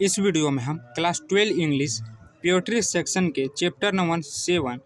इस वीडियो में हम क्लास 12 इंग्लिश पोएट्री सेक्शन के chapter number 7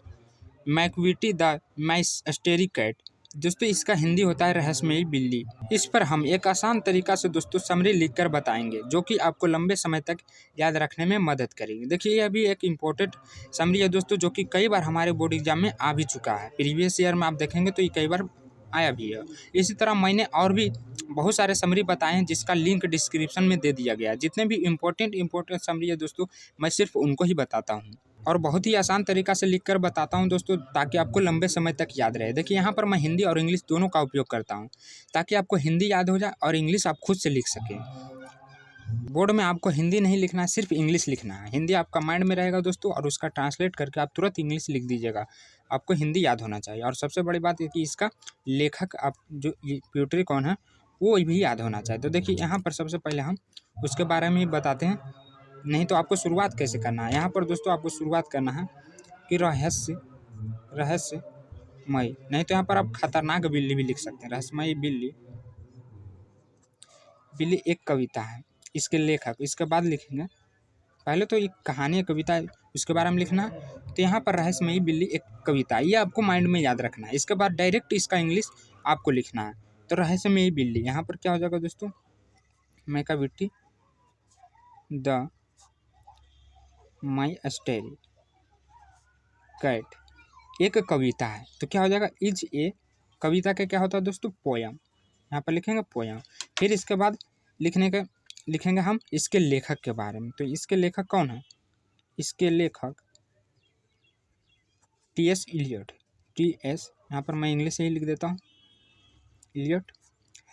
Macavity the mystery cat दोस्तों इसका हिंदी होता है रहस्यमयी बिल्ली। इस पर हम एक आसान तरीका से दोस्तों समरी लिखकर बताएंगे जो कि आपको लंबे समय तक याद रखने में मदद करेगी। देखिए यह भी एक इम्पोर्टेंट समरी है दोस्तों जो कि कई बार हमारे बोर्ड एग्जाम में आ भी चुका है। प्रीवियस ईयर में आप देखेंगे तो ये कई बार आया भी है। इसी तरह मैंने और भी बहुत सारे समरी बताए हैं जिसका लिंक डिस्क्रिप्शन में दे दिया गया है। जितने भी इम्पोर्टेंट समरी है दोस्तों मैं सिर्फ उनको ही बताता हूँ और बहुत ही आसान तरीका से लिखकर बताता हूं दोस्तों ताकि आपको लंबे समय तक याद रहे। देखिए यहाँ पर मैं हिंदी और इंग्लिश दोनों का उपयोग करता हूं ताकि आपको हिंदी याद हो जाए और इंग्लिश आप खुद से लिख सकें। बोर्ड में आपको हिंदी नहीं लिखना है, सिर्फ इंग्लिश लिखना है। हिंदी आपका माइंड में रहेगा दोस्तों और उसका ट्रांसलेट करके आप तुरंत इंग्लिश लिख दीजिएगा। आपको हिंदी याद होना चाहिए और सबसे बड़ी बात है कि इसका लेखक आप जो पोएट्री कौन है वो भी याद होना चाहिए। तो देखिए यहाँ पर सबसे पहले हम उसके बारे में बताते हैं। नहीं तो आपको शुरुआत कैसे करना है। यहाँ पर दोस्तों आपको शुरुआत करना है कि रहस्यमय, नहीं तो यहाँ पर आप खतरनाक बिल्ली भी लिख सकते हैं। रहस्यमयी बिल्ली एक कविता है, इसके लेखक। इसके बाद लिखेंगे पहले तो एक कहानी है, कविता है, उसके बारे में लिखना है। तो यहाँ पर रहस्यमयी बिल्ली एक कविता, ये आपको माइंड में याद रखना है। इसके बाद डायरेक्ट इसका इंग्लिश आपको लिखना है। तो रहस्यमयी बिल्ली यहाँ पर क्या हो जाएगा दोस्तों, मैकाविटी द माइस्टेरी कैट एक कविता है। तो क्या हो जाएगा, इज ए कविता का क्या होता है दोस्तों, पोयम। यहाँ पर लिखेंगे पोयम। फिर इसके बाद लिखेंगे हम इसके लेखक के बारे में। तो इसके लेखक कौन है, इसके लेखक टी.एस. इलियट। टी.एस. यहाँ पर मैं इंग्लिश से ही लिख देता हूँ, इलियट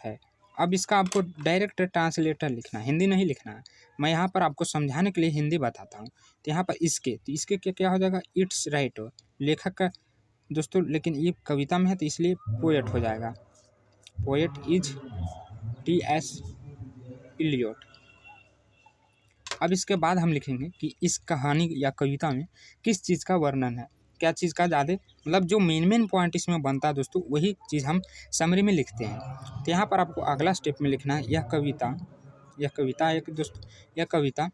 है। अब इसका आपको डायरेक्ट ट्रांसलेटर लिखना है, हिंदी नहीं लिखना है। मैं यहाँ पर आपको समझाने के लिए हिंदी बताता हूँ। तो यहाँ पर इसके क्या हो जाएगा, इट्स राइट लेखक का दोस्तों, लेकिन ये कविता में है तो इसलिए पोएट हो जाएगा। Poet is T.S.. इलियट। अब इसके बाद हम लिखेंगे कि इस कहानी या कविता में किस चीज़ का वर्णन है, क्या चीज़ का ज़्यादा मतलब जो मेन पॉइंट इसमें बनता है दोस्तों वही चीज़ हम समरी में लिखते हैं। तो यहाँ पर आपको अगला स्टेप में लिखना है यह कविता एक दोस्तों, यह कविता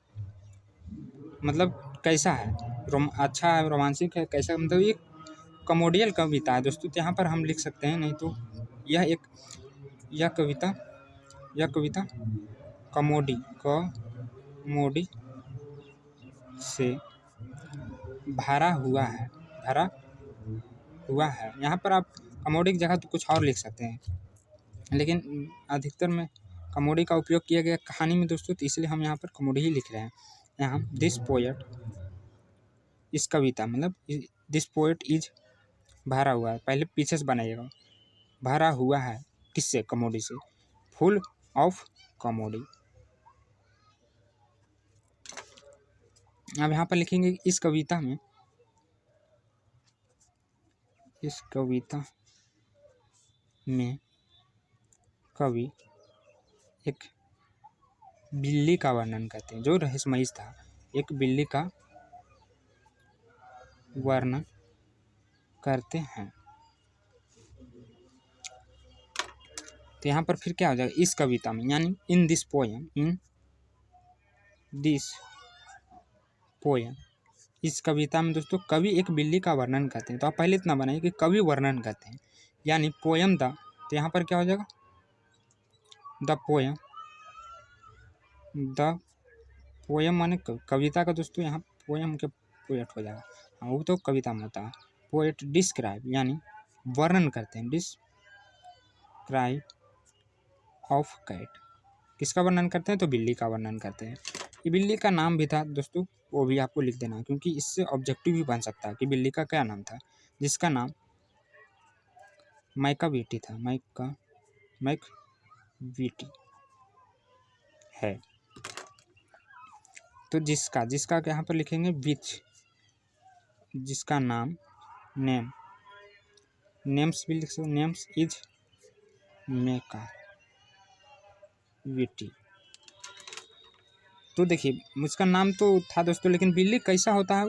मतलब कैसा है, अच्छा है, रोमांसिक है, कैसा, मतलब ये कॉमेडियल कविता है दोस्तों। तो यहाँ पर हम लिख सकते हैं, नहीं तो यह कविता कॉमेडी से भरा हुआ है। यहाँ पर आप कॉमेडी की जगह तो कुछ और लिख सकते हैं, लेकिन अधिकतर में कॉमेडी का उपयोग किया गया कहानी में दोस्तों, तो इसलिए हम यहाँ पर कॉमेडी ही लिख रहे हैं। यहाँ दिस पोएट, इस कविता मतलब दिस पोएट इज भरा हुआ है, पहले पीछे से बनाइएगा, भरा हुआ है किससे, कॉमेडी से, फुल ऑफ कॉमेडी। अब यहाँ पर लिखेंगे इस कविता में कवि एक बिल्ली का वर्णन करते हैं, जो रहस्यमयी था, एक बिल्ली का वर्णन करते हैं। तो यहाँ पर फिर क्या हो जाएगा, इस कविता में, यानी इन दिस पोयम, इस कविता में दोस्तों कवि एक बिल्ली का वर्णन करते हैं। तो आप पहले इतना बनाइए कि कवि वर्णन करते हैं, यानी पोयम द, तो यहाँ पर क्या हो जाएगा, द पोयम माने कविता का दोस्तों, यहाँ पोयम के पोएट हो जाएगा। हाँ वो तो कविता में होता है। पोएट डिस्क्राइब यानी वर्णन करते हैं, डिस्क्राइब ऑफ कैट, किसका वर्णन करते हैं, तो बिल्ली का वर्णन करते हैं। ये बिल्ली का नाम भी था दोस्तों, वो भी आपको लिख देना, क्योंकि इससे ऑब्जेक्टिव भी बन सकता है कि बिल्ली का क्या नाम था, जिसका नाम मैकाविटी था, मैकविटी है। तो जिसका यहाँ पर लिखेंगे विच, जिसका नाम, नेम्स भी लिख सकते, नेम्स इज मैकाविटी। तो देखिए उसका नाम तो था दोस्तों, लेकिन बिल्ली कैसा होता है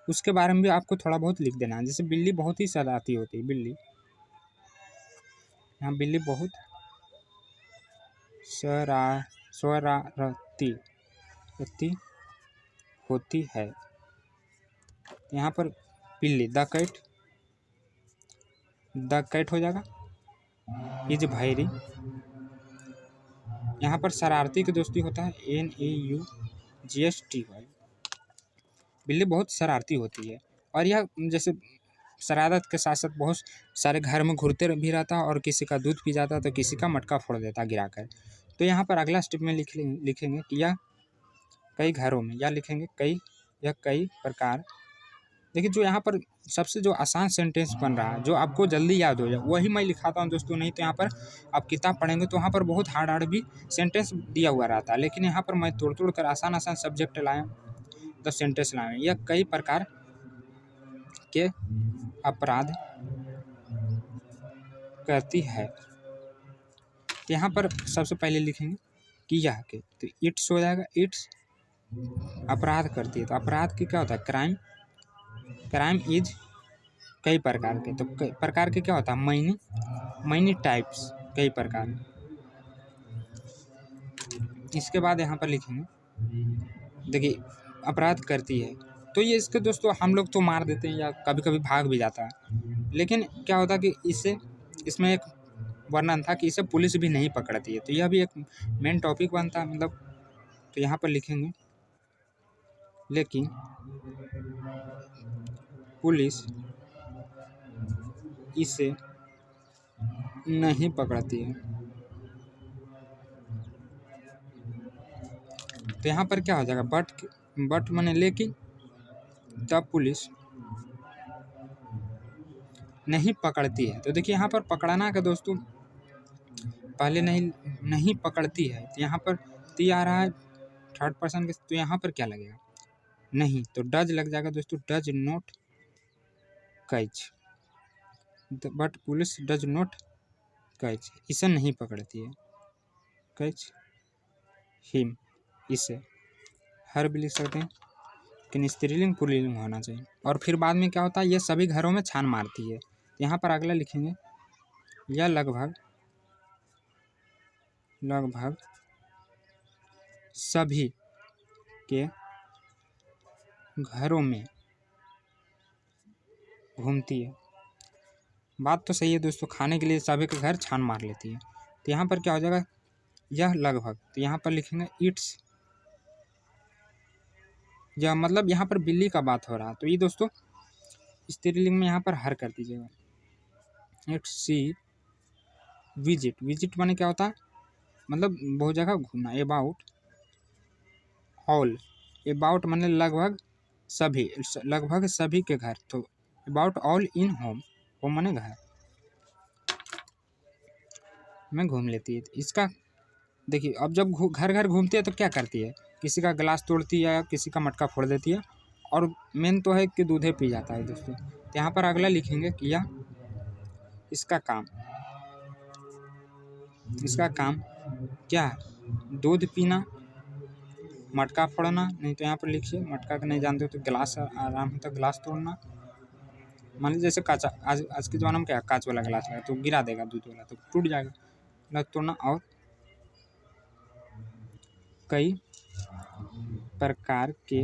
उसके बारे में भी आपको थोड़ा बहुत लिख देना है। जैसे बिल्ली बहुत ही शरारती होती है, बिल्ली बहुत शरारती क्षति होती है। यहाँ पर बिल्ली द कैट हो जाएगा। इज भैरी, यहाँ पर शरारती की दोस्ती होता है NAUGSTY। बिल्ली बहुत शरारती होती है और यह जैसे शरारत के साथ साथ बहुत सारे घर में घूरते भी रहता है और किसी का दूध पी जाता है तो किसी का मटका फोड़ देता है गिराकर। तो यहाँ पर अगला स्टेप में लिखेंगे कि यह कई घरों में, या लिखेंगे कई प्रकार। देखिए जो यहाँ पर सबसे जो आसान सेंटेंस बन रहा है, जो आपको जल्दी याद हो जाए, वही मैं लिखाता हूँ दोस्तों। नहीं तो यहाँ पर आप किताब पढ़ेंगे तो वहाँ पर बहुत हार्ड भी सेंटेंस दिया हुआ रहता है, लेकिन यहाँ पर मैं तोड़ कर आसान सब्जेक्ट लाए तो सेंटेंस लाए। यह कई प्रकार के अपराध करती है। तो यहाँ पर सबसे पहले लिखेंगे कि यह के, तो इट्स हो जाएगा। इट्स अपराध करती है, तो अपराध की क्या होता है? क्राइम इज कई प्रकार के, तो कई प्रकार के क्या होता है? मैनी टाइप्स, कई प्रकार। इसके बाद यहाँ पर लिखेंगे, देखिए अपराध करती है, तो ये इसके दोस्तों हम लोग तो मार देते हैं या कभी कभी भाग भी जाता है, लेकिन क्या होता है कि इसमें एक वर्णन था कि इसे पुलिस भी नहीं पकड़ती है, तो यह भी एक मेन टॉपिक बनता है मतलब। तो यहाँ पर लिखेंगे लेकिन पुलिस इसे नहीं पकड़ती है। तो यहाँ पर क्या हो जाएगा? बट माने लेकिन, तब पुलिस नहीं पकड़ती है। तो देखिए यहाँ पर पकड़ना का दोस्तों पहले नहीं पकड़ती है, तो यहाँ पर ती आ रहा है थर्ड पर्सन के, तो यहाँ पर क्या लगेगा? नहीं, तो डज लग जाएगा दोस्तों। Does not catch, but police does not catch, इसे नहीं पकड़ती है। कैच हिम, इसे हर भी लिख सकते हैं, लेकिन स्त्रीलिंग पुल्लिंग होना चाहिए। और फिर बाद में क्या होता है? ये सभी घरों में छान मारती है। तो यहाँ पर अगला लिखेंगे, यह लगभग सभी के घरों में घूमती है। बात तो सही है दोस्तों, खाने के लिए सभी के घर छान मार लेती है। तो यहाँ पर क्या हो जाएगा? यह लगभग, तो यहाँ पर लिखेंगे इट्स, यह मतलब यहाँ पर बिल्ली का बात हो रहा है, तो ये दोस्तों स्त्रीलिंग में यहाँ पर हर कर दीजिएगा। इट्स सी विजिट माने क्या होता है? मतलब बहुत जगह घूमना। अबाउट माने लगभग सभी के घर, तो अबाउट ऑल इन होम माने घर में घूम लेती है। इसका देखिए, अब जब घर घूमती है तो क्या करती है? किसी का गिलास तोड़ती है, किसी का मटका फोड़ देती है, और मेन तो है कि दूधे पी जाता है दोस्तों। तो यहाँ पर अगला लिखेंगे कि यह इसका काम क्या है? दूध पीना, मटका फोड़ना। नहीं तो यहाँ पर लिखिए, मटका का नहीं जानते हो तो गिलास आराम होता है, गिलास तोड़ना। मान लीजिए जैसे काचा, आज के ज़माने में क्या कांच वाला गिलास लगा तो गिरा देगा दूध वाला, तो टूट जाएगा। गिलास तोड़ना और कई प्रकार के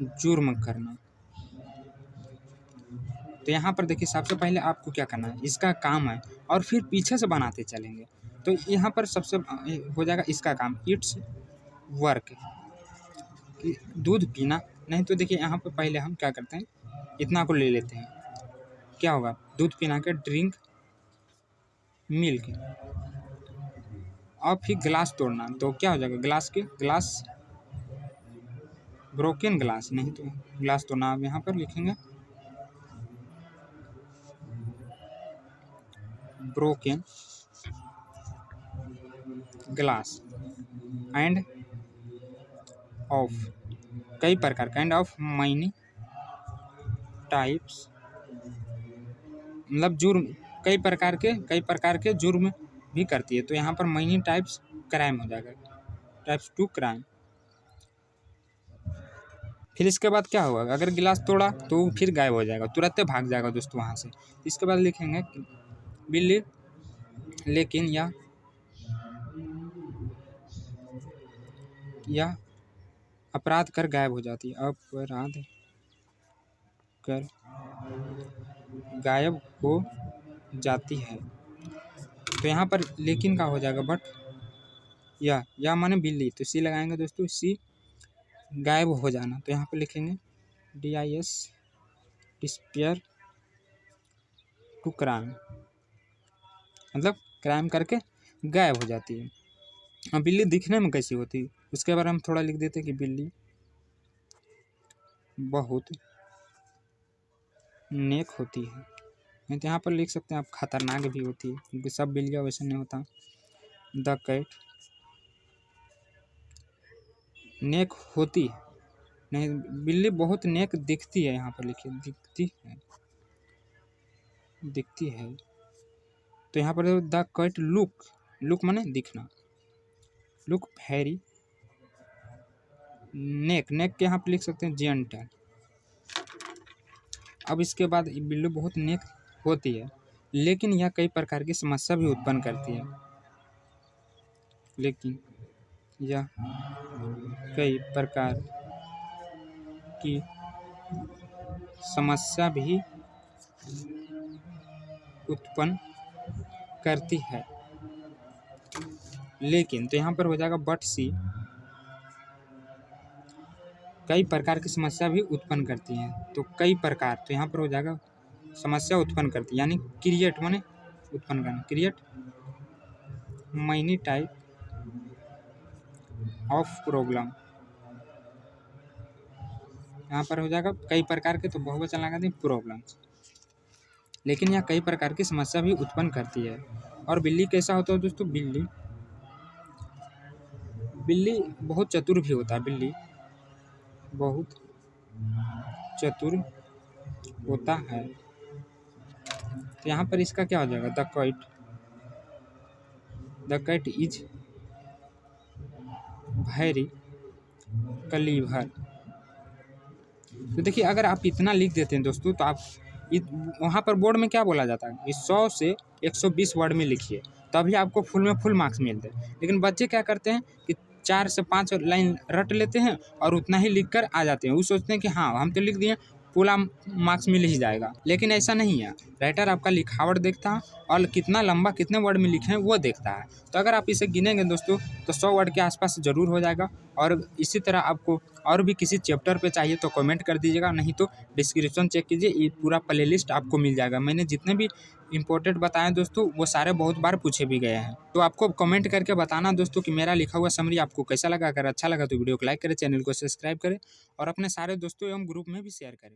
जुर्म करना। तो यहाँ पर देखिए सबसे पहले आपको क्या करना है? इसका काम है, और फिर पीछे से बनाते चलेंगे। तो यहाँ पर सबसे हो जाएगा इसका काम, इट्स वर्क, दूध पीना। नहीं तो देखिए यहाँ पर पहले हम क्या करते हैं, इतना को ले लेते हैं, क्या होगा? दूध पीना के ड्रिंक मिल्क, और फिर गिलास तोड़ना, तो क्या हो जाएगा? ग्लास ब्रोकन ग्लास, नहीं तो ग्लास तोड़ना। आप यहाँ पर लिखेंगे ब्रोकन ग्लास एंड ऑफ कई प्रकार, काइंड ऑफ मैनी टाइप्स, मतलब जुर्म, कई प्रकार के जुर्म भी करती है। तो यहाँ पर मैनी टाइप्स क्राइम हो जाएगा, टाइप्स टू क्राइम। फिर इसके बाद क्या होगा? अगर गिलास तोड़ा तो फिर गायब हो जाएगा, तुरंत भाग जाएगा दोस्तों वहाँ से। इसके बाद लिखेंगे बिल्ली लेकिन या या अपराध कर गायब हो जाती है, अपराध कर गायब हो जाती है। तो यहाँ पर लेकिन का हो जाएगा बट या माने बिल्ली, तो सी लगाएंगे दोस्तों, सी गायब हो जाना, तो यहाँ पर लिखेंगे DIS डिस्पेयर टू क्राइम, मतलब क्राइम करके गायब हो जाती है। अब बिल्ली दिखने में कैसी होती है उसके बारे में थोड़ा लिख देते हैं कि बिल्ली बहुत नेक होती है। नहीं तो यहाँ पर लिख सकते हैं आप खतरनाक भी होती है, क्योंकि सब बिल्लियाँ वैसे नहीं होता। द कैट नेक होती है, नहीं बिल्ली बहुत नेक दिखती है, यहाँ पर लिखिए दिखती है। तो यहाँ पर द कैट लुक माने दिखना, लुक वेरी नेक के यहाँ पर लिख सकते हैं जेंटल। अब इसके बाद बिल्ली बहुत नेक होती है, लेकिन यह कई प्रकार की समस्या भी उत्पन्न करती है, लेकिन यह कई प्रकार की समस्या भी उत्पन्न करती है, लेकिन तो यहाँ पर हो जाएगा बट सी कई प्रकार की समस्या भी उत्पन्न करती हैं। तो कई प्रकार, तो यहाँ पर हो जाएगा समस्या उत्पन्न करती है, यानी क्रिएट माने उत्पन्न करना, create many type of problem. यहाँ पर हो जाएगा कई प्रकार के, तो बहुवचन लगा दें प्रॉब्लम्स, लेकिन यह कई प्रकार की समस्या भी उत्पन्न करती है। और बिल्ली कैसा होता है दोस्तों, बिल्ली बहुत चतुर भी होता है, बिल्ली बहुत चतुर होता है। तो यहाँ पर इसका क्या हो जाएगा, the cat is very clever. तो देखिए अगर आप इतना लिख देते हैं दोस्तों, तो आप वहाँ पर बोर्ड में क्या बोला जाता है कि 100 से 120 वर्ड में लिखिए, तभी आपको फुल में फुल मार्क्स मिलते हैं। लेकिन बच्चे क्या करते हैं कि 4 से 5 लाइन रट लेते हैं और उतना ही लिख कर आ जाते हैं। वो सोचते हैं कि हाँ हम तो लिख दिए, पूरा मार्क्स मिल ही जाएगा, लेकिन ऐसा नहीं है। राइटर आपका लिखावट देखता है और कितना लंबा कितने वर्ड में लिखे हैं वो देखता है। तो अगर आप इसे गिनेंगे दोस्तों तो 100 वर्ड के आसपास ज़रूर हो जाएगा। और इसी तरह आपको और भी किसी चैप्टर पे चाहिए तो कमेंट कर दीजिएगा, नहीं तो डिस्क्रिप्शन चेक कीजिए, ये पूरा प्लेलिस्ट आपको मिल जाएगा। मैंने जितने भी इंपॉर्टेंट बताएं दोस्तों वो सारे बहुत बार पूछे भी गए हैं। तो आपको कमेंट करके बताना दोस्तों कि मेरा लिखा हुआ समरी आपको कैसा लगा। अगर अच्छा लगा तो वीडियो को लाइक करें, चैनल को सब्सक्राइब करें और अपने सारे दोस्तों एवं ग्रुप में भी शेयर करें।